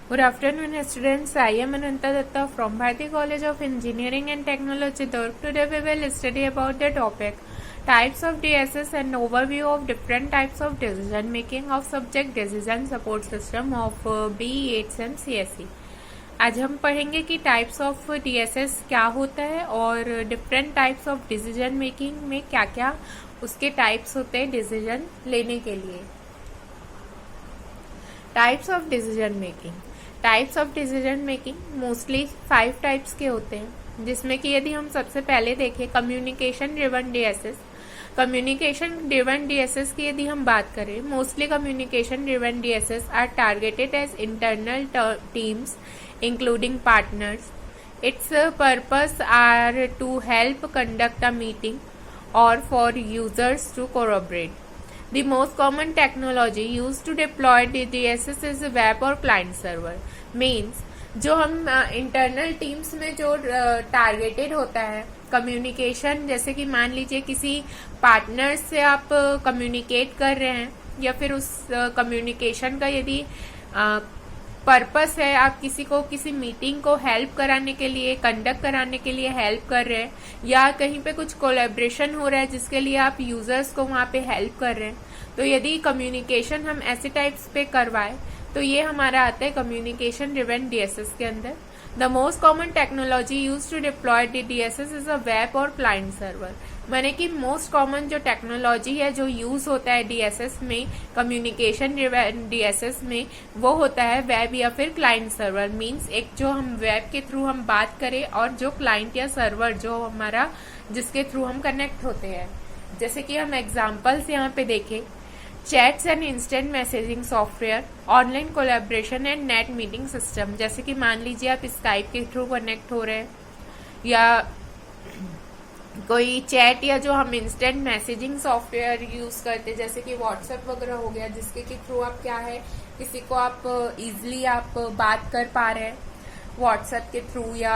Good afternoon, students. I am Ananta Datta from Bharati College of Engineering and Technology, Durg. Today we will study about the topic types of DSS and overview of different types of decision making of subject decision support system of BE 8 and CSE. आज हम पढ़ेंगे कि types of DSS क्या होता है और different types of decision making में क्या क्या उसके टाइप्स होते हैं डिसीजन लेने के लिए। Types of decision making mostly 5 types के होते हैं, जिसमें कि यदि हम सबसे पहले देखें कम्युनिकेशन ड्रिवन डीएसएस की यदि हम बात करें, mostly communication driven DSS are targeted as internal teams including partners. Its purpose are to help conduct a meeting or for users to collaborate. The most common technology used to deploy the DSS is web और client server. Means जो हम internal teams में जो targeted होता है communication, जैसे कि मान लीजिए किसी पार्टनर से आप कम्युनिकेट कर रहे हैं या फिर उस कम्युनिकेशन का यदि पर्पस है, आप किसी को किसी मीटिंग को हेल्प कराने के लिए कंडक्ट कराने के लिए हेल्प कर रहे हैं या कहीं पे कुछ कोलैबोरेशन हो रहा है जिसके लिए आप यूजर्स को वहां पे हेल्प कर रहे हैं, तो यदि कम्युनिकेशन हम ऐसे टाइप्स पे करवाए तो ये हमारा आता है कम्युनिकेशन ड्रिवन डीएसएस के अंदर. The most common technology use to deploy DSS is a web or client server. माने कि मोस्ट कॉमन जो टेक्नोलॉजी है जो यूज होता है डीएसएस में, कम्युनिकेशन डीएसएस में, वो होता है वेब या फिर क्लाइंट सर्वर. मींस एक जो हम वेब के थ्रू हम बात करें और जो क्लाइंट या सर्वर जो हमारा जिसके थ्रू हम कनेक्ट होते हैं. जैसे कि हम एग्जाम्पल्स यहाँ पे देखें, chats and instant messaging software, online collaboration and net meeting system. जैसे कि मान लीजिए आप स्काइप के थ्रू कनेक्ट हो रहे हैं या कोई चैट या जो हम इंस्टेंट मैसेजिंग सॉफ्टवेयर यूज करते हैं जैसे कि व्हाट्सएप वगैरह हो गया, जिसके के थ्रू आप क्या है किसी को आप इजिली आप बात कर पा रहे हैं व्हाट्सएप के थ्रू, या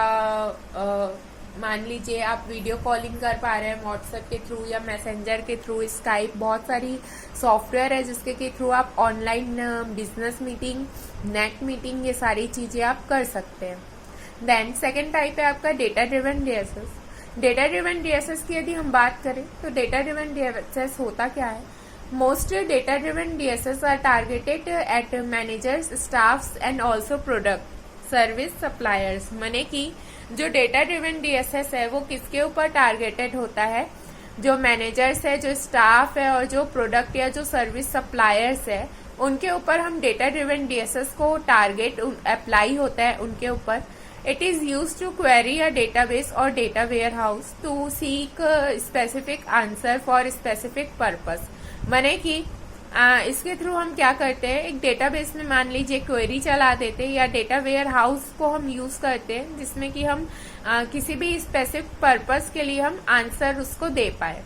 मान लीजिए आप वीडियो कॉलिंग कर पा रहे हैं व्हाट्सएप के थ्रू या मैसेंजर के थ्रू, स्काइप, बहुत सारी सॉफ्टवेयर है जिसके के थ्रू आप online business meeting, net meeting, ये सारी चीजें आप कर सकते हैं. देन सेकेंड टाइप है आपका data driven DSS. Data driven DSS की यदि हम बात करें तो डेटा ड्रिवन डीएसएस होता क्या है? Most data driven DSS are targeted at managers, staffs and also product service suppliers. माने कि जो डेटा ड्रिवन डीएसएस है वो किसके ऊपर टारगेटेड होता है? जो मैनेजर्स है, जो स्टाफ है और जो प्रोडक्ट या जो सर्विस सप्लायर्स है उनके ऊपर हम डेटा ड्रिवन डीएसएस को टारगेट अप्लाई होता है उनके ऊपर. It is used to query a database or data warehouse to seek a specific answer for a specific purpose. माने कि इसके थ्रू हम क्या करते हैं, एक डेटाबेस में मान लीजिए क्वेरी चला देते हैं या डेटा वेयर हाउस को हम यूज करते हैं जिसमें कि हम किसी भी स्पेसिफिक पर्पस के लिए हम आंसर उसको दे पाए.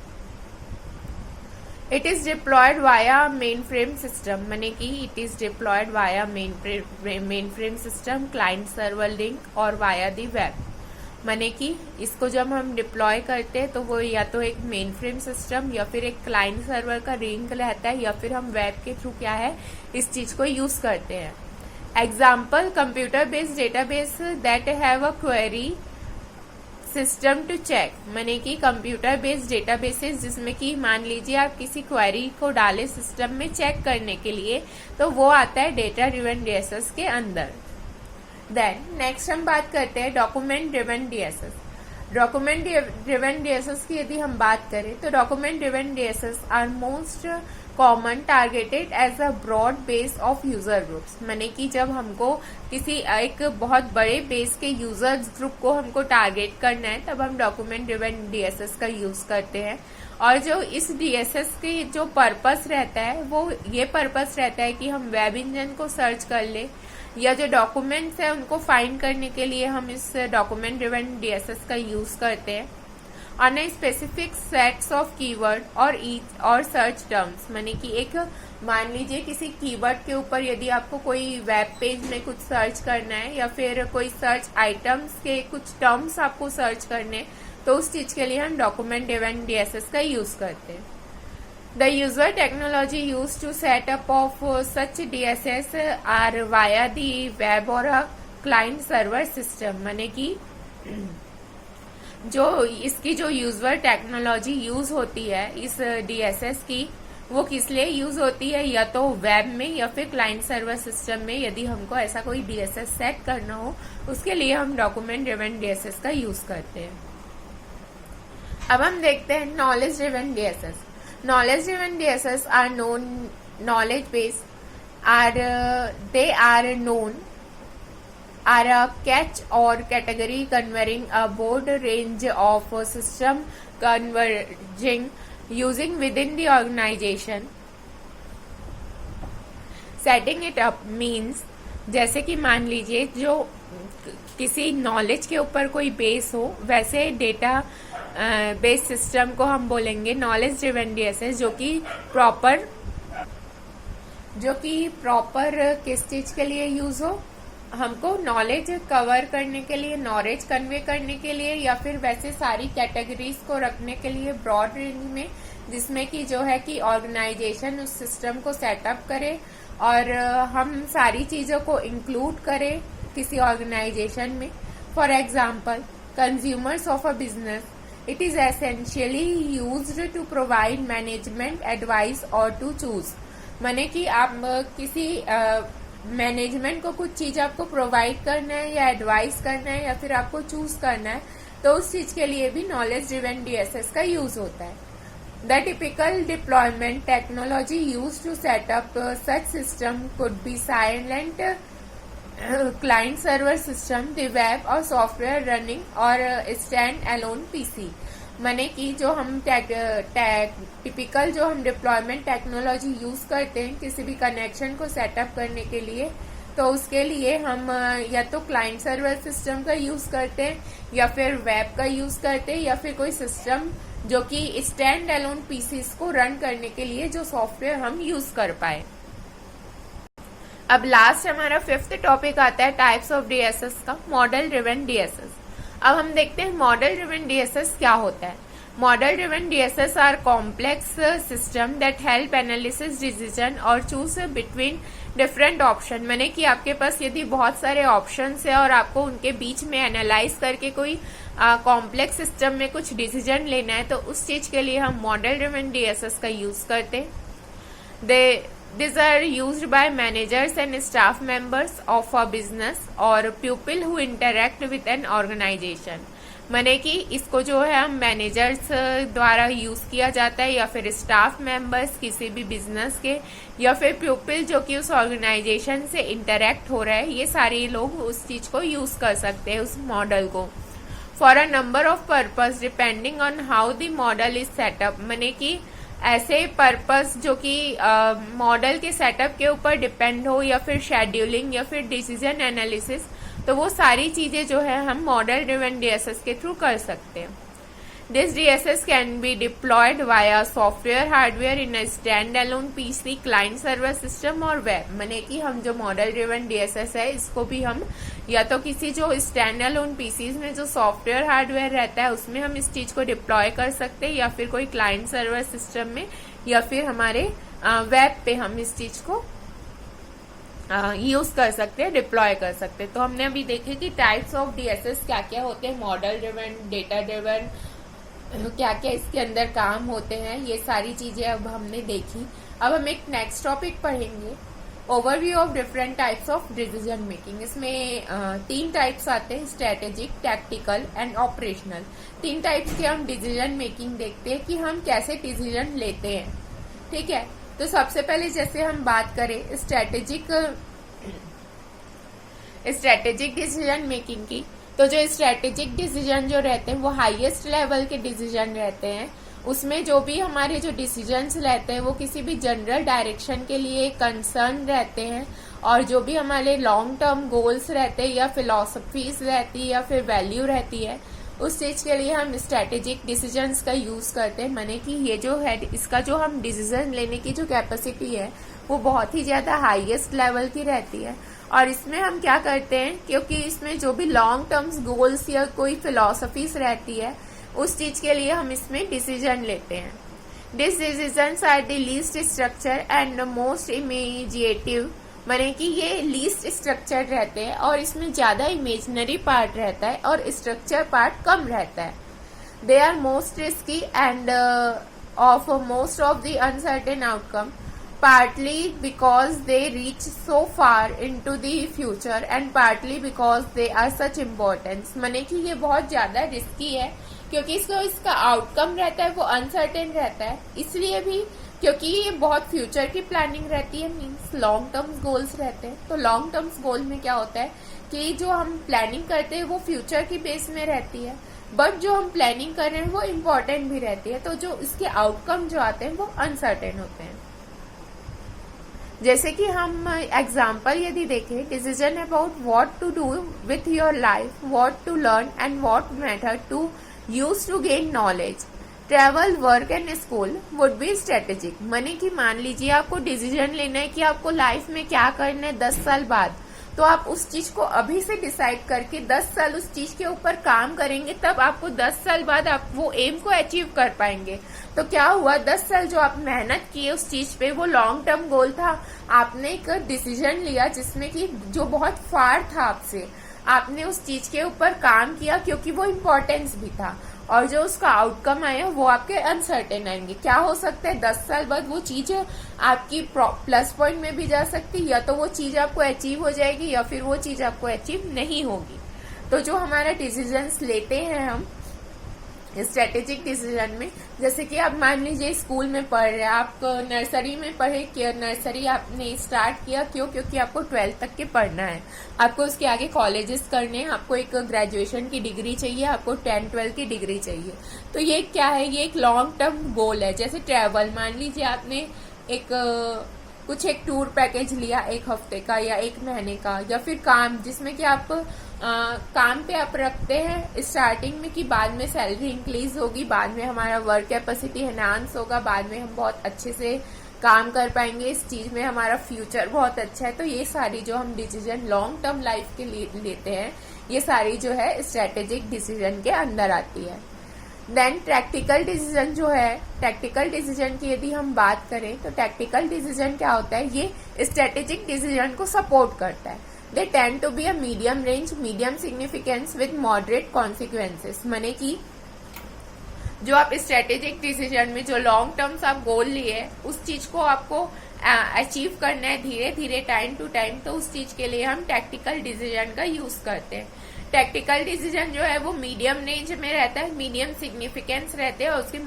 It is deployed via mainframe system. माने कि it is deployed via mainframe system, client server link or via the web. माने कि इसको जब हम डिप्लॉय करते हैं तो वो या तो एक मेन फ्रेम सिस्टम या फिर एक क्लाइंट सर्वर का लिंक रहता है या फिर हम वेब के थ्रू क्या है इस चीज को यूज करते हैं. Example, computer based database that have a query system to check. माने कि कंप्यूटर बेस्ड डेटाबेसेस जिसमें कि मान लीजिए आप किसी क्वेरी को डाले सिस्टम में चेक करने के लिए, तो वो आता है डेटा ड्रिवन डीएसएस के अंदर. देन नेक्स्ट हम बात करते हैं document driven DSS. Document driven DSS की यदि हम बात करें तो document driven DSS are most common targeted as a broad base of user groups. माने कि जब हमको किसी एक बहुत बड़े बेस के यूजर ग्रुप को हमको टारगेट करना है तब हम डॉक्यूमेंट ड्रिवन डीएसएस का यूज करते हैं. और जो इस डीएसएस की जो पर्पस रहता है वो ये पर्पस रहता है कि हम वेब इंजन को सर्च कर ले या जो डॉक्यूमेंट्स है उनको फाइंड करने के लिए हम इस डॉक्यूमेंट ड्रिवन डीएसएस का यूज करते हैं. On a specific sets of keyword और सर्च टर्म्स. माने कि एक मान लीजिए किसी कीवर्ड के ऊपर यदि आपको कोई वेब पेज में कुछ सर्च करना है या फिर कोई सर्च आइटम्स के कुछ टर्म्स आपको सर्च करने, तो उस चीज के लिए हम डॉक्यूमेंट ड्रिवन डीएसएस का यूज करते हैं. The usual technology used to set up of such DSS are via the web or a client server system. माने कि जो इसकी जो यूजुअल टेक्नोलॉजी यूज होती है इस DSS की, वो किस लिए यूज होती है, या तो वेब में या फिर क्लाइंट सर्वर सिस्टम में। यदि हमको ऐसा कोई DSS सेट करना हो, उसके लिए हम डॉक्यूमेंट ड्रिवन DSS का यूज करते हैं। अब हम देखते हैं knowledge driven DSS। Knowledge driven DSS are known knowledge base they are known are a catch or category covering a broad range of system converging using within the organization. Setting it up means, जैसे कि मान लीजिए जो किसी knowledge के ऊपर कोई base हो, वैसे डेटा बेस सिस्टम को हम बोलेंगे नॉलेज ड्रिवन DSS, जो कि प्रॉपर किस चीज के लिए यूज हो, हमको नॉलेज कवर करने के लिए, नॉलेज कन्वे करने के लिए, या फिर वैसे सारी कैटेगरीज को रखने के लिए ब्रॉड रेंज में, जिसमें कि जो है कि ऑर्गेनाइजेशन उस सिस्टम को सेटअप करे और हम सारी चीजों को इंक्लूड करें किसी ऑर्गेनाइजेशन में। For example, consumers of a business, it is essentially used to provide management advice or to choose. माने कि आप किसी मैनेजमेंट को कुछ चीज आपको प्रोवाइड करना है या एडवाइस करना है या फिर आपको चूज करना है, तो उस चीज के लिए भी नॉलेज ड्रिवन DSS का यूज होता है। The typical deployment technology used to set up such system could be silent client server system, the web or software running or stand alone PC। माने कि जो हम टिपिकल जो हम डिप्लॉयमेंट टेक्नोलॉजी यूज करते हैं किसी भी कनेक्शन को सेटअप करने के लिए, तो उसके लिए हम या तो क्लाइंट सर्वर सिस्टम का यूज करते हैं या फिर वेब का यूज करते हैं या फिर कोई सिस्टम जो कि स्टैंड अलोन पीसीस को रन करने के लिए जो सॉफ्टवेयर हम यूज कर पाए। अब लास्ट हमारा 5th टॉपिक आता है टाइप्स ऑफ DSS का, मॉडल ड्रिवन DSS। अब हम देखते हैं मॉडल ड्रिवन DSS क्या होता है। Model driven DSS are complex system that help analysis decision or choose between different option. मैंने कि आपके पास यदि बहुत सारे ऑप्शंस है और आपको उनके बीच में एनालाइज करके कोई कॉम्प्लेक्स सिस्टम में कुछ डिसीजन लेना है, तो उस चीज के लिए हम मॉडल ड्रिवन DSS का यूज करते हैं। These are used by managers and staff members of a business or people who interact with an organization। माने कि इसको जो है हम मैनेजर्स द्वारा यूज किया जाता है या फिर स्टाफ मेंबर्स किसी भी बिजनेस के या फिर पीपल जो कि उस ऑर्गेनाइजेशन से इंटरेक्ट हो रहा है, ये सारे लोग उस चीज को यूज कर सकते हैं उस मॉडल को for a number of purpose depending on how the model is setup. माने कि ऐसे पर्पस जो कि मॉडल के सेटअप के ऊपर डिपेंड हो या फिर शेड्यूलिंग या फिर डिसीजन एनालिसिस, तो वो सारी चीजें जो है हम मॉडल ड्रिवन DSS के थ्रू कर सकते हैं। This DSS can be diploid via software hardware in a stand alone PC, client server system और वेब। माने कि हम जो मॉडल ड्रिवन DSS है इसको भी हम या तो किसी जो स्टैंड अलोन PCs में जो सॉफ्टवेयर हार्डवेयर रहता है उसमें हम इस चीज को डिप्लॉय कर सकते हैं या फिर कोई क्लाइंट सर्वर सिस्टम में या फिर हमारे वेब पे हम इस चीज को यूज कर सकते हैं, डिप्लॉय कर सकते हैं। तो हमने अभी देखे कि टाइप्स ऑफ DSS क्या क्या होते हैं, मॉडल ड्रिवन, डेटा ड्रिवन, क्या क्या इसके अंदर काम होते हैं, ये सारी चीजें अब हमने देखी। अब हम एक नेक्स्ट टॉपिक पढ़ेंगे, overview of different types of decision making. इसमें 3 टाइप्स आते हैं, strategic, tactical and operational. 3 types के हम डिसीजन मेकिंग देखते हैं कि हम कैसे डिसीजन लेते हैं। ठीक है, तो सबसे पहले जैसे हम बात करें स्ट्रेटेजिक डिसीजन मेकिंग की, तो जो स्ट्रेटेजिक डिसीजन जो रहते हैं वो हाईएस्ट लेवल के डिसीजन रहते हैं। उसमें जो भी हमारे जो डिसीजंस रहते हैं वो किसी भी जनरल डायरेक्शन के लिए कंसर्न रहते हैं और जो भी हमारे लॉन्ग टर्म गोल्स रहते हैं या फिलॉसफीज रहती है या फिर वैल्यू रहती है, उस चीज के लिए हम स्ट्रेटेजिक डिसीजंस का यूज करते हैं। माने कि ये जो है इसका जो हम डिसीजन लेने की जो कैपेसिटी है वो बहुत ही ज्यादा हाईएस्ट लेवल की रहती है। और इसमें हम क्या करते हैं, क्योंकि इसमें जो भी लॉन्ग टर्म्स गोल्स या कोई फिलॉसफीज रहती है उस चीज के लिए हम इसमें डिसीजन लेते हैं। This decisions are the least structure and the most imaginative, माने कि ये लीस्ट स्ट्रक्चर रहते हैं और इसमें ज्यादा इमेजिनरी पार्ट रहता है और स्ट्रक्चर पार्ट कम रहता है. They are most risky and of most of the uncertain outcome, partly because they reach so far into the future and partly because they are such importance. माने कि ये बहुत ज्यादा रिस्की है क्योंकि इसका आउटकम रहता है वो अनसर्टेन रहता है, इसलिए भी क्योंकि ये बहुत फ्यूचर की प्लानिंग रहती है, मीन्स लॉन्ग टर्म्स गोल्स रहते हैं. तो लॉन्ग टर्म्स गोल में क्या होता है कि जो हम प्लानिंग करते हैं वो फ्यूचर की बेस में रहती है, बट जो हम प्लानिंग कर रहे हैं वो इम्पोर्टेंट भी रहती है. तो जो इसके आउटकम जो आते हैं वो अनसर्टेन होते हैं. जैसे कि हम एग्जाम्पल यदि देखें, decision about what to do with your life, what to learn and what method to use to gain knowledge, travel, work and school would be strategic. माने कि मान लीजिए आपको डिसीजन लेना है कि आपको लाइफ में क्या करना है 10 साल बाद, तो आप उस चीज को अभी से डिसाइड करके 10 साल उस चीज के ऊपर काम करेंगे, तब आपको 10 साल बाद आप वो एम को अचीव कर पाएंगे. तो क्या हुआ, 10 साल जो आप मेहनत किए उस चीज पे, वो लॉन्ग टर्म गोल था. आपने एक डिसीजन लिया जिसमें कि जो बहुत फार था आपसे, आपने उस चीज के ऊपर काम किया क्योंकि वो इम्पोर्टेंस भी था, और जो उसका आउटकम आया वो आपके अनसर्टेन आएंगे. क्या हो सकता है 10 साल बाद वो चीज आपकी प्लस पॉइंट में भी जा सकती, या तो वो चीज आपको अचीव हो जाएगी या फिर वो चीज आपको अचीव नहीं होगी. तो जो हमारा डिसीजंस लेते हैं हम स्ट्रेटेजिक डिसीजन में, जैसे कि आप मान लीजिए स्कूल में पढ़ रहे हैं, आप नर्सरी में पढ़े कि नर्सरी आपने स्टार्ट किया क्यों, क्योंकि आपको 12th तक के पढ़ना है, आपको उसके आगे कॉलेजेस करने हैं, आपको एक ग्रेजुएशन की डिग्री चाहिए, आपको 10-12 की डिग्री चाहिए. तो ये क्या है, ये एक लॉन्ग टर्म गोल है. जैसे ट्रेवल, मान लीजिए आपने एक टूर पैकेज लिया 1 हफ्ते का या 1 महीने का, या फिर काम जिसमें कि आप काम पे आप रखते हैं स्टार्टिंग में कि बाद में सैलरी इंक्रीज होगी, बाद में हमारा वर्क कैपेसिटी एनहांस होगा, बाद में हम बहुत अच्छे से काम कर पाएंगे, इस चीज में हमारा फ्यूचर बहुत अच्छा है. तो ये सारी जो हम डिसीजन लॉन्ग टर्म लाइफ के लिए लेते हैं, ये सारी जो है स्ट्रेटेजिक डिसीजन के अंदर आती है. देन टैक्टिकल डिसीजन जो है, टैक्टिकल डिसीजन की यदि हम बात करें तो टैक्टिकल डिसीजन क्या होता है, ये स्ट्रेटेजिक डिसीजन को सपोर्ट करता है. They tend to be a medium range, medium significance with moderate consequences. माने कि जो आप स्ट्रेटेजिक डिसीजन में जो लॉन्ग टर्म्स आप गोल लिए उस चीज को आपको अचीव करना है धीरे धीरे, टाइम टू टाइम, तो उस चीज के लिए हम टैक्टिकल डिसीजन का यूज करते हैं. टैक्टिकल डिसीजन जो है वो मीडियम रेंज में रहता है, मीडियम सिग्निफिकेंस रहते हैं और उसके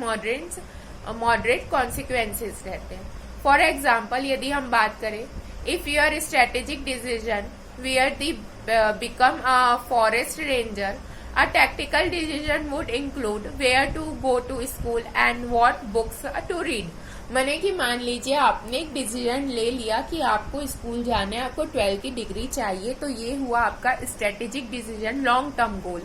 मॉडरेट कॉन्सिक्वेंसेस रहते हैं. फॉर एग्जाम्पल यदि हम बात करें, if your strategic decision where the become a forest ranger, a tactical decision would include where to go to school and what books to read. माने कि मान लीजिए आपने एक डिसीजन ले लिया कि आपको स्कूल जाना है, आपको 12 की डिग्री चाहिए, तो ये हुआ आपका strategic decision long term goal.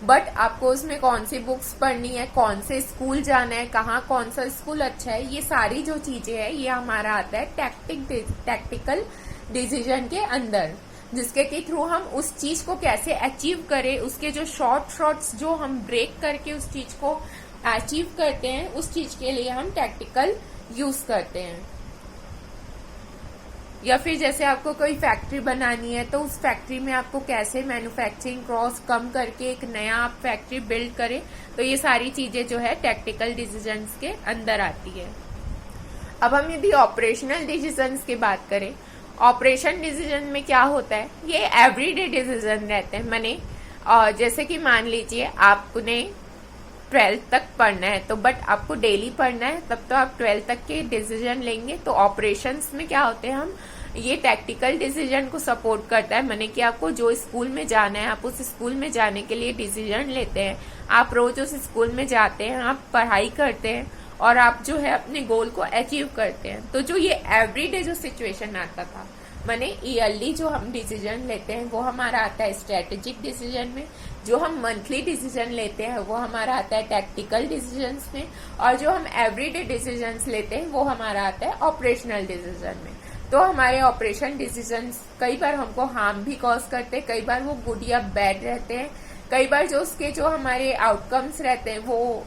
But आपको उसमें कौन सी बुक्स पढ़नी है, कौन से स्कूल जाना है, कहाँ कौन सा स्कूल अच्छा है, ये सारी जो चीजें हैं ये हमारा आता है टैक्टिकल डिसीजन के अंदर, जिसके के थ्रू हम उस चीज को कैसे अचीव करें, उसके जो शॉर्ट्स जो हम ब्रेक करके उस चीज को अचीव करते हैं, उस चीज के लिए हम टैक्टिकल यूज करते हैं. या फिर जैसे आपको कोई फैक्ट्री बनानी है तो उस फैक्ट्री में आपको कैसे मैन्युफैक्चरिंग कॉस्ट कम करके एक नया आप फैक्ट्री बिल्ड करें, तो ये सारी चीजें जो है टैक्टिकल डिसीजंस के अंदर आती है. अब हम यदि ऑपरेशनल डिसीजंस की बात करें, ऑपरेशन डिसीजन में क्या होता है, ये एवरीडे डिसीजन रहते हैं. माने जैसे कि मान लीजिए आपने 12th तक पढ़ना है, तो बट आपको डेली पढ़ना है, तब तो आप 12th तक के डिसीजन लेंगे. तो ऑपरेशंस में क्या होते हैं, हम ये टैक्टिकल डिसीजन को सपोर्ट करता है. माने कि आपको जो स्कूल में जाना है, आप उस स्कूल में जाने के लिए डिसीजन लेते हैं, आप रोज उस स्कूल में जाते हैं, आप पढ़ाई करते हैं और आप जो है अपने गोल को अचीव करते हैं. तो जो ये एवरीडे जो सिचुएशन आता था, माने ईयरली जो हम डिसीजन लेते हैं वो हमारा आता है स्ट्रेटेजिक डिसीजन में, जो हम मंथली डिसीजन लेते हैं वो हमारा आता है टैक्टिकल डिसीजंस में, और जो हम एवरीडे डिसीजंस लेते हैं वो हमारा आता है ऑपरेशनल डिसीजन में. तो हमारे ऑपरेशन डिसीजंस कई बार हमको हार्म भी कॉज करते हैं, कई बार वो गुड या बैड रहते हैं, कई बार जो उसके जो हमारे आउटकम्स रहते हैं वो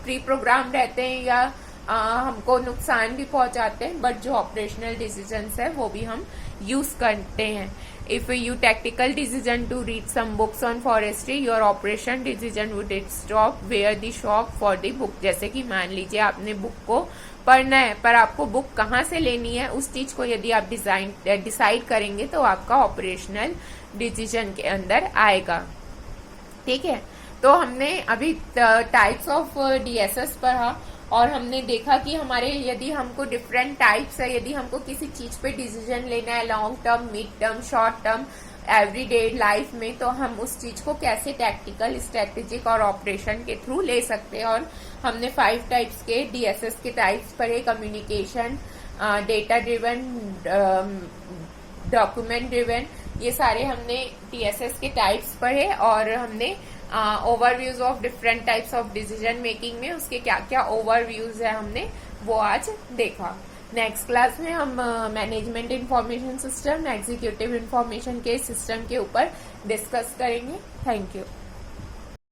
प्री प्रोग्राम रहते हैं या हमको नुकसान भी पहुंचाते हैं, बट जो ऑपरेशनल डिसीजंस है वो भी हम यूज करते हैं. If you technical decision to read some books on forestry, your operation decision would stop where the shop for the book. जैसे कि मान लीजिए आपने बुक को पढ़ना है, पर आपको बुक कहाँ से लेनी है उस चीज को यदि आप डिसाइड करेंगे तो आपका ऑपरेशनल डिसीजन के अंदर आएगा. ठीक है, तो हमने अभी टाइप्स ऑफ डीएसएस पढ़ा और हमने देखा कि हमारे यदि हमको डिफरेंट टाइप्स है, यदि हमको किसी चीज पे डिसीजन लेना है long term, mid term, short term, everyday life में, तो हम उस चीज को कैसे टैक्टिकल, स्ट्रेटेजिक और ऑपरेशन के थ्रू ले सकते हैं. और हमने 5 टाइप्स के डीएसएस के टाइप्स पढ़े: communication, data driven, document driven. ये सारे हमने डीएसएस के टाइप्स पढ़े और हमने overviews of different types of decision making में उसके क्या क्या ओवरव्यूज है हमने वो आज देखा. नेक्स्ट क्लास में हम management information system, executive information के सिस्टम के ऊपर डिस्कस करेंगे. Thank you.